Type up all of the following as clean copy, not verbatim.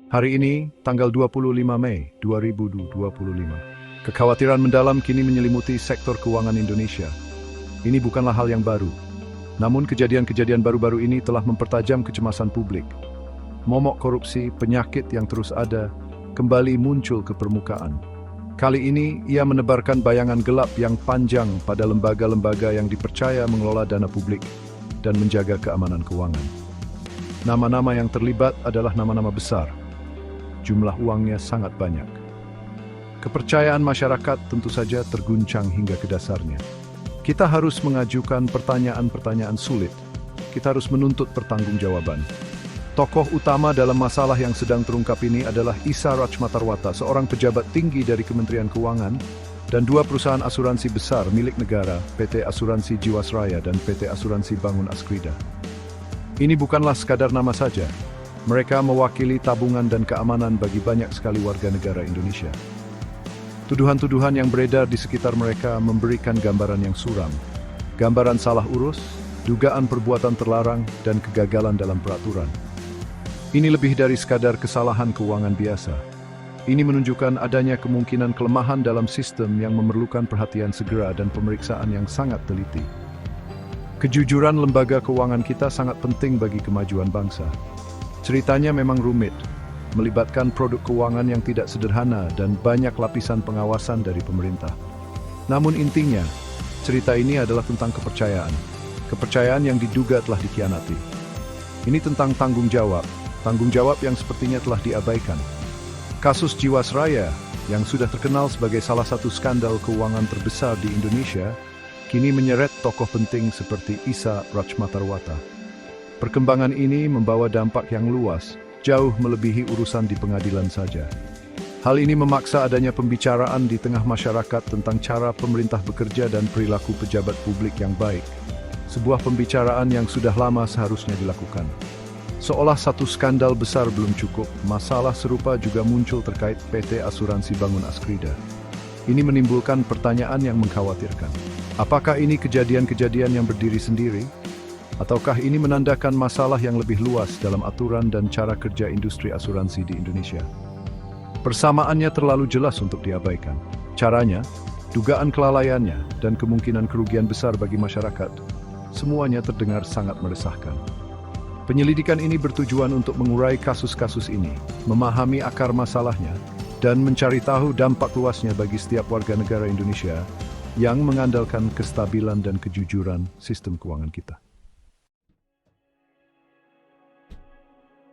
Hari ini, tanggal 25 Mei 2025. Kekhawatiran mendalam kini menyelimuti sektor keuangan Indonesia. Ini bukanlah hal yang baru. Namun kejadian-kejadian baru-baru ini telah mempertajam kecemasan publik. Momok korupsi, penyakit yang terus ada, kembali muncul ke permukaan. Kali ini, ia menebarkan bayangan gelap yang panjang pada lembaga-lembaga yang dipercaya mengelola dana publik dan menjaga keamanan keuangan. Nama-nama yang terlibat adalah nama-nama besar. Jumlah uangnya sangat banyak. Kepercayaan masyarakat tentu saja terguncang hingga ke dasarnya. Kita harus mengajukan pertanyaan-pertanyaan sulit. Kita harus menuntut pertanggungjawaban. Tokoh utama dalam masalah yang sedang terungkap ini adalah Issa Ratchmatarwata, seorang pejabat tinggi dari Kementerian Keuangan dan dua perusahaan asuransi besar milik negara, PT Asuransi Jiwasraya dan PT Asuransi Bangun Askrida. Ini bukanlah sekadar nama saja. Mereka mewakili tabungan dan keamanan bagi banyak sekali warga negara Indonesia. Tuduhan-tuduhan yang beredar di sekitar mereka memberikan gambaran yang suram. Gambaran salah urus, dugaan perbuatan terlarang, dan kegagalan dalam peraturan. Ini lebih dari sekadar kesalahan keuangan biasa. Ini menunjukkan adanya kemungkinan kelemahan dalam sistem yang memerlukan perhatian segera dan pemeriksaan yang sangat teliti. Kejujuran lembaga keuangan kita sangat penting bagi kemajuan bangsa. Ceritanya memang rumit, melibatkan produk keuangan yang tidak sederhana dan banyak lapisan pengawasan dari pemerintah. Namun intinya, cerita ini adalah tentang kepercayaan. Kepercayaan yang diduga telah dikhianati. Ini tentang tanggung jawab yang sepertinya telah diabaikan. Kasus Jiwasraya, yang sudah terkenal sebagai salah satu skandal keuangan terbesar di Indonesia, kini menyeret tokoh penting seperti Issa Ratchmatarwata. Perkembangan ini membawa dampak yang luas, jauh melebihi urusan di pengadilan saja. Hal ini memaksa adanya pembicaraan di tengah masyarakat tentang cara pemerintah bekerja dan perilaku pejabat publik yang baik. Sebuah pembicaraan yang sudah lama seharusnya dilakukan. Seolah satu skandal besar belum cukup, masalah serupa juga muncul terkait PT Asuransi Bangun Askrida. Ini menimbulkan pertanyaan yang mengkhawatirkan. Apakah ini kejadian-kejadian yang berdiri sendiri? Ataukah ini menandakan masalah yang lebih luas dalam aturan dan cara kerja industri asuransi di Indonesia? Persamaannya terlalu jelas untuk diabaikan. Caranya, dugaan kelalaiannya, dan kemungkinan kerugian besar bagi masyarakat, semuanya terdengar sangat meresahkan. Penyelidikan ini bertujuan untuk mengurai kasus-kasus ini, memahami akar masalahnya, dan mencari tahu dampak luasnya bagi setiap warga negara Indonesia yang mengandalkan kestabilan dan kejujuran sistem keuangan kita.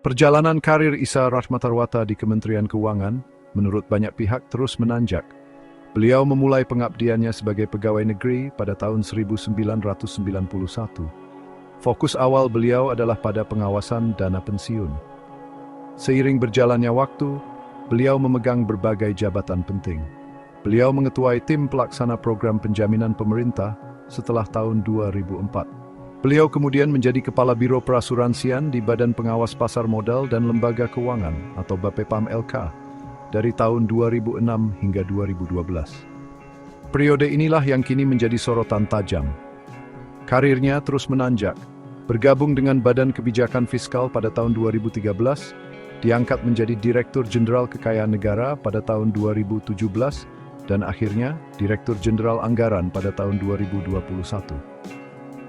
Perjalanan karir Issa Ratchmatarwata di Kementerian Keuangan, menurut banyak pihak, terus menanjak. Beliau memulai pengabdiannya sebagai pegawai negeri pada tahun 1991. Fokus awal beliau adalah pada pengawasan dana pensiun. Seiring berjalannya waktu, beliau memegang berbagai jabatan penting. Beliau mengetuai tim pelaksana program penjaminan pemerintah setelah tahun 2004. Beliau kemudian menjadi Kepala Biro Perasuransian di Badan Pengawas Pasar Modal dan Lembaga Keuangan atau Bapepam LK dari tahun 2006 hingga 2012. Periode inilah yang kini menjadi sorotan tajam. Karirnya terus menanjak. Bergabung dengan Badan Kebijakan Fiskal pada tahun 2013, diangkat menjadi Direktur Jenderal Kekayaan Negara pada tahun 2017 dan akhirnya Direktur Jenderal Anggaran pada tahun 2021.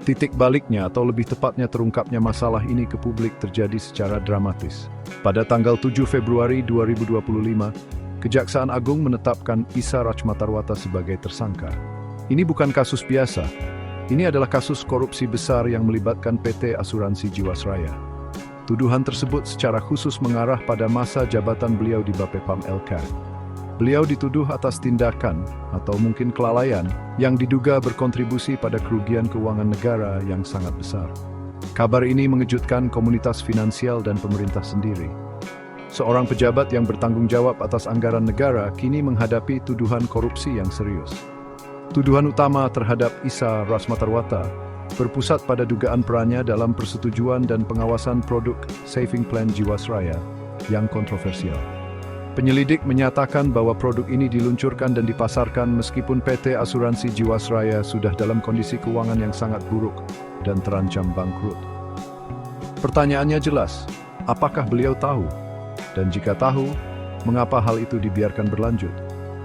Titik baliknya atau lebih tepatnya terungkapnya masalah ini ke publik terjadi secara dramatis. Pada tanggal 7 Februari 2025, Kejaksaan Agung menetapkan Issa Ratchmatarwata sebagai tersangka. Ini bukan kasus biasa. Ini adalah kasus korupsi besar yang melibatkan PT Asuransi Jiwasraya. Tuduhan tersebut secara khusus mengarah pada masa jabatan beliau di Bapepam LK. Beliau dituduh atas tindakan atau mungkin kelalaian yang diduga berkontribusi pada kerugian keuangan negara yang sangat besar. Kabar ini mengejutkan komunitas finansial dan pemerintah sendiri. Seorang pejabat yang bertanggung jawab atas anggaran negara kini menghadapi tuduhan korupsi yang serius. Tuduhan utama terhadap Issa Ratchmatarwata berpusat pada dugaan perannya dalam persetujuan dan pengawasan produk Saving Plan Jiwasraya yang kontroversial. Penyelidik menyatakan bahwa produk ini diluncurkan dan dipasarkan meskipun PT Asuransi Jiwasraya sudah dalam kondisi keuangan yang sangat buruk dan terancam bangkrut. Pertanyaannya jelas, apakah beliau tahu? Dan jika tahu, mengapa hal itu dibiarkan berlanjut?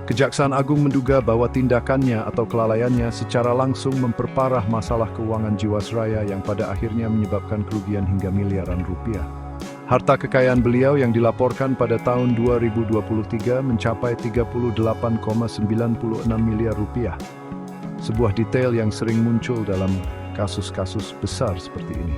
Kejaksaan Agung menduga bahwa tindakannya atau kelalaiannya secara langsung memperparah masalah keuangan Jiwasraya yang pada akhirnya menyebabkan kerugian hingga miliaran rupiah. Harta kekayaan beliau yang dilaporkan pada tahun 2023 mencapai 38,96 miliar rupiah. Sebuah detail yang sering muncul dalam kasus-kasus besar seperti ini.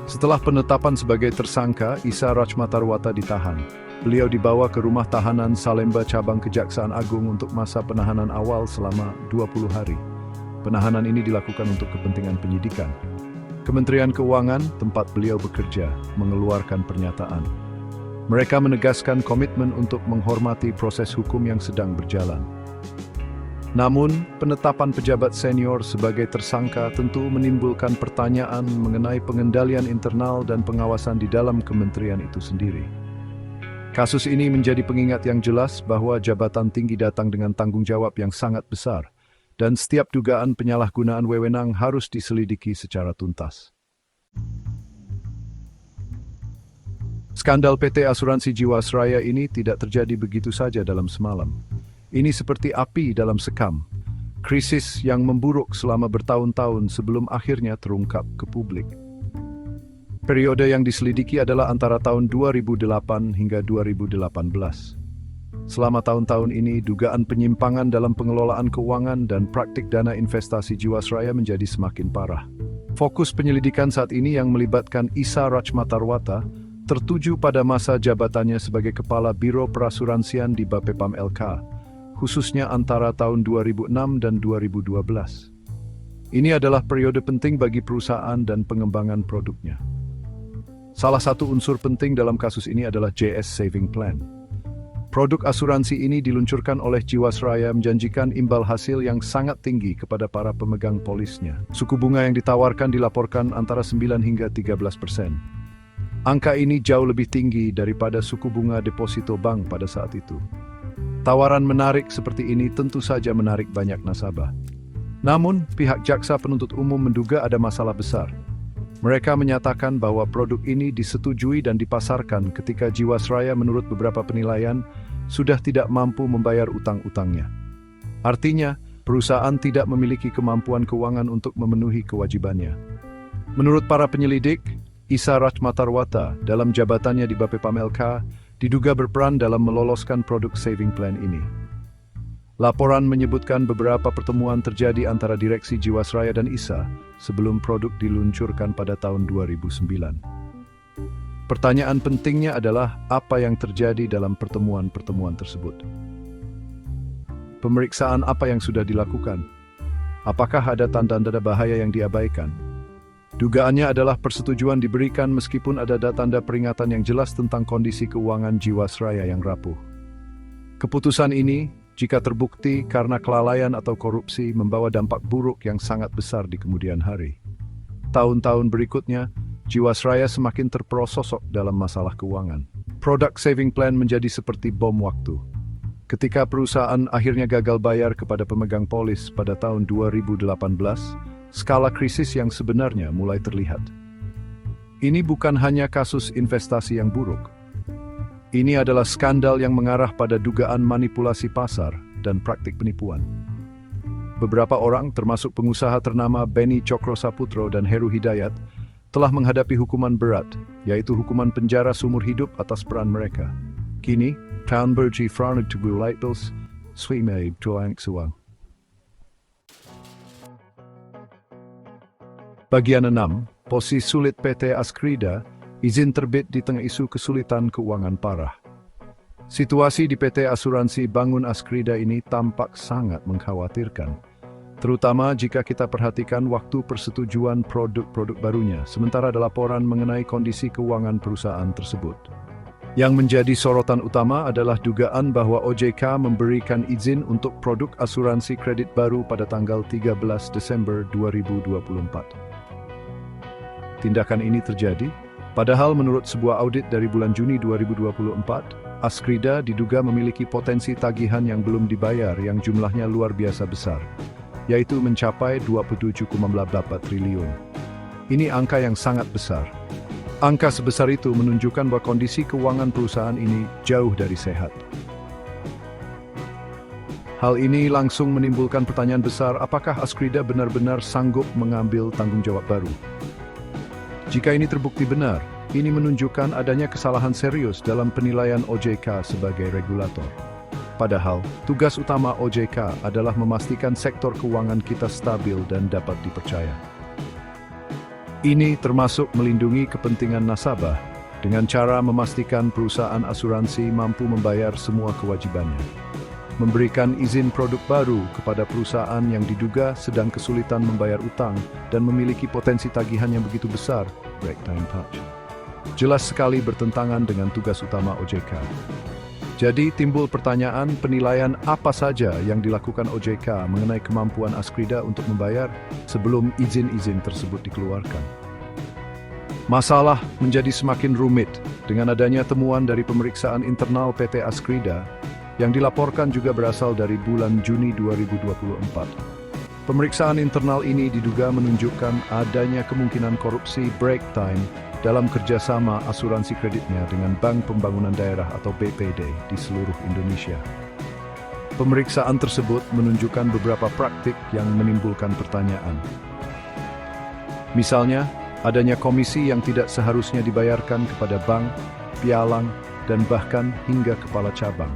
Setelah penetapan sebagai tersangka, Isa Rachmatarwata ditahan. Beliau dibawa ke rumah tahanan Salemba Cabang Kejaksaan Agung untuk masa penahanan awal selama 20 hari. Penahanan ini dilakukan untuk kepentingan penyidikan. Kementerian Keuangan, tempat beliau bekerja, mengeluarkan pernyataan. Mereka menegaskan komitmen untuk menghormati proses hukum yang sedang berjalan. Namun, penetapan pejabat senior sebagai tersangka tentu menimbulkan pertanyaan mengenai pengendalian internal dan pengawasan di dalam kementerian itu sendiri. Kasus ini menjadi pengingat yang jelas bahwa jabatan tinggi datang dengan tanggung jawab yang sangat besar, dan setiap dugaan penyalahgunaan wewenang harus diselidiki secara tuntas. Skandal PT Asuransi Jiwasraya ini tidak terjadi begitu saja dalam semalam. Ini seperti api dalam sekam, krisis yang memburuk selama bertahun-tahun sebelum akhirnya terungkap ke publik. Periode yang diselidiki adalah antara tahun 2008 hingga 2018. Selama tahun-tahun ini, dugaan penyimpangan dalam pengelolaan keuangan dan praktik dana investasi Jiwasraya menjadi semakin parah. Fokus penyelidikan saat ini yang melibatkan Isa Rachmatarwata tertuju pada masa jabatannya sebagai Kepala Biro Perasuransian di Bapepam LK, khususnya antara tahun 2006 dan 2012. Ini adalah periode penting bagi perusahaan dan pengembangan produknya. Salah satu unsur penting dalam kasus ini adalah JS Saving Plan. Produk asuransi ini diluncurkan oleh Jiwasraya menjanjikan imbal hasil yang sangat tinggi kepada para pemegang polisnya. Suku bunga yang ditawarkan dilaporkan antara 9 hingga 13%. Angka ini jauh lebih tinggi daripada suku bunga deposito bank pada saat itu. Tawaran menarik seperti ini tentu saja menarik banyak nasabah. Namun, pihak jaksa penuntut umum menduga ada masalah besar. Mereka menyatakan bahwa produk ini disetujui dan dipasarkan ketika Jiwasraya menurut beberapa penilaian sudah tidak mampu membayar utang-utangnya. Artinya, perusahaan tidak memiliki kemampuan keuangan untuk memenuhi kewajibannya. Menurut para penyelidik, Isa Rachmatarwata dalam jabatannya di Bapepam LK diduga berperan dalam meloloskan produk saving plan ini. Laporan menyebutkan beberapa pertemuan terjadi antara direksi Jiwasraya dan Isa sebelum produk diluncurkan pada tahun 2009. Pertanyaan pentingnya adalah apa yang terjadi dalam pertemuan-pertemuan tersebut. Pemeriksaan apa yang sudah dilakukan? Apakah ada tanda-tanda bahaya yang diabaikan? Dugaannya adalah persetujuan diberikan meskipun ada tanda peringatan yang jelas tentang kondisi keuangan Jiwasraya yang rapuh. Keputusan ini, jika terbukti karena kelalaian atau korupsi, membawa dampak buruk yang sangat besar di kemudian hari. Tahun-tahun berikutnya, Jiwasraya semakin terperosok dalam masalah keuangan. Produk saving plan menjadi seperti bom waktu. Ketika perusahaan akhirnya gagal bayar kepada pemegang polis pada tahun 2018, skala krisis yang sebenarnya mulai terlihat. Ini bukan hanya kasus investasi yang buruk. Ini adalah skandal yang mengarah pada dugaan manipulasi pasar dan praktik penipuan. Beberapa orang, termasuk pengusaha ternama Beni Cokro Saputro dan Heru Hidayat, telah menghadapi hukuman berat, yaitu hukuman penjara seumur hidup atas peran mereka. Kini, Townbergi Franug Tugu Lightbills, Swime Tuang Suang. Bagian 6, posisi sulit PT Askrida, izin terbit di tengah isu kesulitan keuangan parah. Situasi di PT Asuransi Bangun Askrida ini tampak sangat mengkhawatirkan, terutama jika kita perhatikan waktu persetujuan produk-produk barunya, sementara ada laporan mengenai kondisi keuangan perusahaan tersebut. Yang menjadi sorotan utama adalah dugaan bahwa OJK memberikan izin untuk produk asuransi kredit baru pada tanggal 13 Desember 2024. Tindakan ini terjadi padahal menurut sebuah audit dari bulan Juni 2024, Askrida diduga memiliki potensi tagihan yang belum dibayar yang jumlahnya luar biasa besar, yaitu mencapai 27,8 triliun. Ini angka yang sangat besar. Angka sebesar itu menunjukkan bahwa kondisi keuangan perusahaan ini jauh dari sehat. Hal ini langsung menimbulkan pertanyaan besar, apakah Askrida benar-benar sanggup mengambil tanggung jawab baru? Jika ini terbukti benar, ini menunjukkan adanya kesalahan serius dalam penilaian OJK sebagai regulator. Padahal, tugas utama OJK adalah memastikan sektor keuangan kita stabil dan dapat dipercaya. Ini termasuk melindungi kepentingan nasabah dengan cara memastikan perusahaan asuransi mampu membayar semua kewajibannya. Memberikan izin produk baru kepada perusahaan yang diduga sedang kesulitan membayar utang dan memiliki potensi tagihan yang begitu besar, break time touch, jelas sekali bertentangan dengan tugas utama OJK. Jadi timbul pertanyaan penilaian apa saja yang dilakukan OJK mengenai kemampuan Askrida untuk membayar sebelum izin-izin tersebut dikeluarkan. Masalah menjadi semakin rumit dengan adanya temuan dari pemeriksaan internal PT Askrida yang dilaporkan juga berasal dari bulan Juni 2024. Pemeriksaan internal ini diduga menunjukkan adanya kemungkinan korupsi break time dalam kerjasama asuransi kreditnya dengan Bank Pembangunan Daerah atau BPD di seluruh Indonesia. Pemeriksaan tersebut menunjukkan beberapa praktik yang menimbulkan pertanyaan. Misalnya, adanya komisi yang tidak seharusnya dibayarkan kepada bank, pialang, dan bahkan hingga kepala cabang.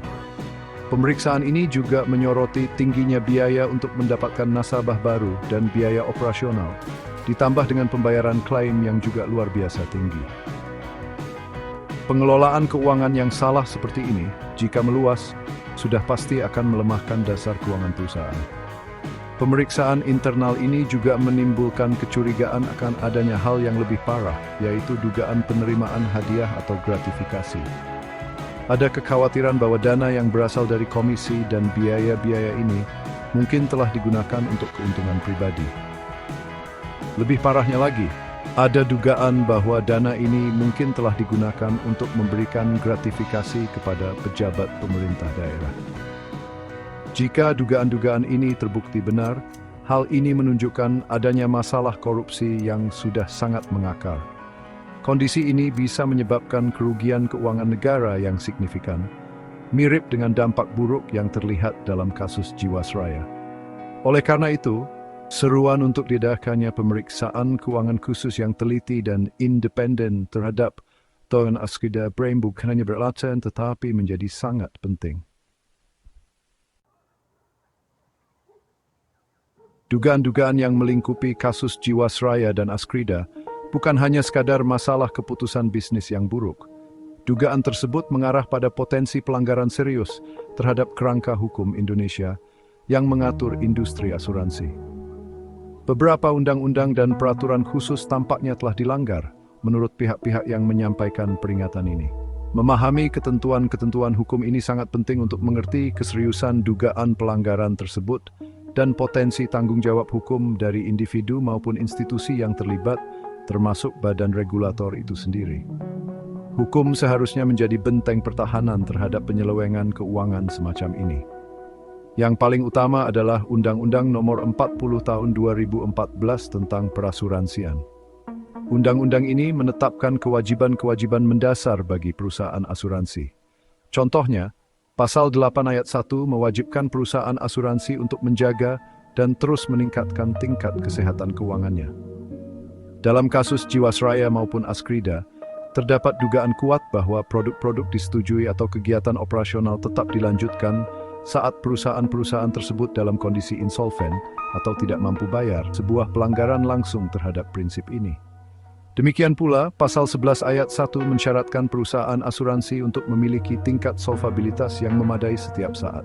Pemeriksaan ini juga menyoroti tingginya biaya untuk mendapatkan nasabah baru dan biaya operasional, ditambah dengan pembayaran klaim yang juga luar biasa tinggi. Pengelolaan keuangan yang salah seperti ini, jika meluas, sudah pasti akan melemahkan dasar keuangan perusahaan. Pemeriksaan internal ini juga menimbulkan kecurigaan akan adanya hal yang lebih parah, yaitu dugaan penerimaan hadiah atau gratifikasi. Ada kekhawatiran bahwa dana yang berasal dari komisi dan biaya-biaya ini mungkin telah digunakan untuk keuntungan pribadi. Lebih parahnya lagi, ada dugaan bahwa dana ini mungkin telah digunakan untuk memberikan gratifikasi kepada pejabat pemerintah daerah. Jika dugaan-dugaan ini terbukti benar, hal ini menunjukkan adanya masalah korupsi yang sudah sangat mengakar. Kondisi ini bisa menyebabkan kerugian keuangan negara yang signifikan, mirip dengan dampak buruk yang terlihat dalam kasus Jiwasraya. Oleh karena itu, seruan untuk diadakannya pemeriksaan keuangan khusus yang teliti dan independen terhadap Toyon Askrida Brain bukan hanya beralasan tetapi menjadi sangat penting. Dugaan-dugaan yang melingkupi kasus Jiwasraya dan Askrida bukan hanya sekadar masalah keputusan bisnis yang buruk. Dugaan tersebut mengarah pada potensi pelanggaran serius terhadap kerangka hukum Indonesia yang mengatur industri asuransi. Beberapa undang-undang dan peraturan khusus tampaknya telah dilanggar, menurut pihak-pihak yang menyampaikan peringatan ini. Memahami ketentuan-ketentuan hukum ini sangat penting untuk mengerti keseriusan dugaan pelanggaran tersebut dan potensi tanggung jawab hukum dari individu maupun institusi yang terlibat, termasuk badan regulator itu sendiri. Hukum seharusnya menjadi benteng pertahanan terhadap penyelewengan keuangan semacam ini. Yang paling utama adalah Undang-Undang Nomor 40 Tahun 2014 tentang Perasuransian. Undang-undang ini menetapkan kewajiban-kewajiban mendasar bagi perusahaan asuransi. Contohnya, Pasal 8 Ayat 1 mewajibkan perusahaan asuransi untuk menjaga dan terus meningkatkan tingkat kesehatan keuangannya. Dalam kasus Jiwasraya maupun Askrida, terdapat dugaan kuat bahwa produk-produk disetujui atau kegiatan operasional tetap dilanjutkan saat perusahaan-perusahaan tersebut dalam kondisi insolven atau tidak mampu bayar, sebuah pelanggaran langsung terhadap prinsip ini. Demikian pula, Pasal 11 Ayat 1 mensyaratkan perusahaan asuransi untuk memiliki tingkat solvabilitas yang memadai setiap saat.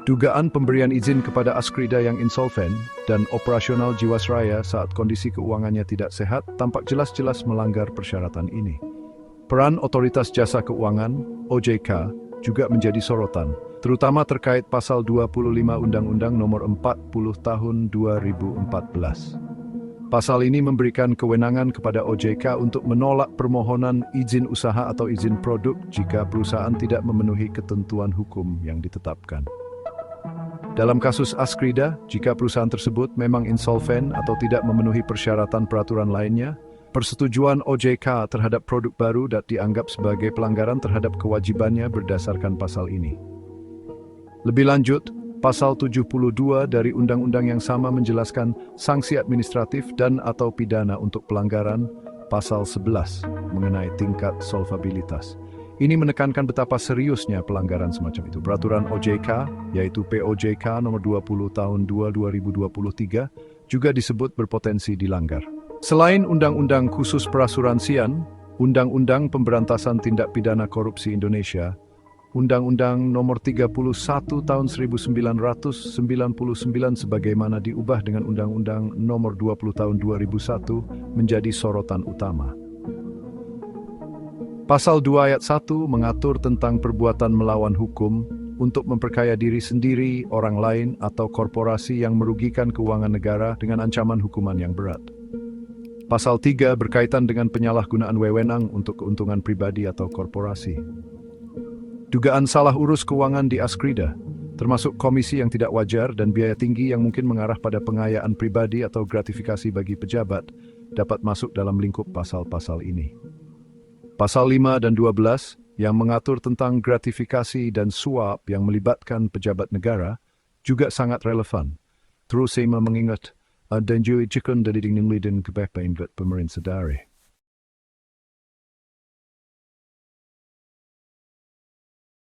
Dugaan pemberian izin kepada Askrida yang insolven dan operasional Jiwasraya saat kondisi keuangannya tidak sehat tampak jelas-jelas melanggar persyaratan ini. Peran Otoritas Jasa Keuangan, OJK, juga menjadi sorotan, terutama terkait Pasal 25 Undang-Undang Nomor 40 Tahun 2014. Pasal ini memberikan kewenangan kepada OJK untuk menolak permohonan izin usaha atau izin produk jika perusahaan tidak memenuhi ketentuan hukum yang ditetapkan. Dalam kasus Askrida, jika perusahaan tersebut memang insolven atau tidak memenuhi persyaratan peraturan lainnya, Persetujuan OJK terhadap produk baru dianggap sebagai pelanggaran terhadap kewajibannya berdasarkan pasal ini. Lebih lanjut, Pasal 72 dari undang-undang yang sama menjelaskan sanksi administratif dan atau pidana untuk pelanggaran. Pasal 11 mengenai tingkat solvabilitas. Ini menekankan betapa seriusnya pelanggaran semacam itu. Peraturan OJK, yaitu POJK nomor 20 tahun 2023, juga disebut berpotensi dilanggar. Selain Undang-Undang Khusus Perasuransian, Undang-Undang Pemberantasan Tindak Pidana Korupsi Indonesia, Undang-Undang Nomor 31 Tahun 1999 sebagaimana diubah dengan Undang-Undang Nomor 20 Tahun 2001 menjadi sorotan utama. Pasal 2 ayat 1 mengatur tentang perbuatan melawan hukum untuk memperkaya diri sendiri, orang lain, atau korporasi yang merugikan keuangan negara dengan ancaman hukuman yang berat. Pasal 3 berkaitan dengan penyalahgunaan wewenang untuk keuntungan pribadi atau korporasi. Dugaan salah urus keuangan di Askrida, termasuk komisi yang tidak wajar dan biaya tinggi yang mungkin mengarah pada pengayaan pribadi atau gratifikasi bagi pejabat, dapat masuk dalam lingkup pasal-pasal ini. Pasal 5 dan 12 yang mengatur tentang gratifikasi dan suap yang melibatkan pejabat negara juga sangat relevan. Terus saya mengingat dan juga jikun dari dengan lidin kebebasan pemerintah sedari.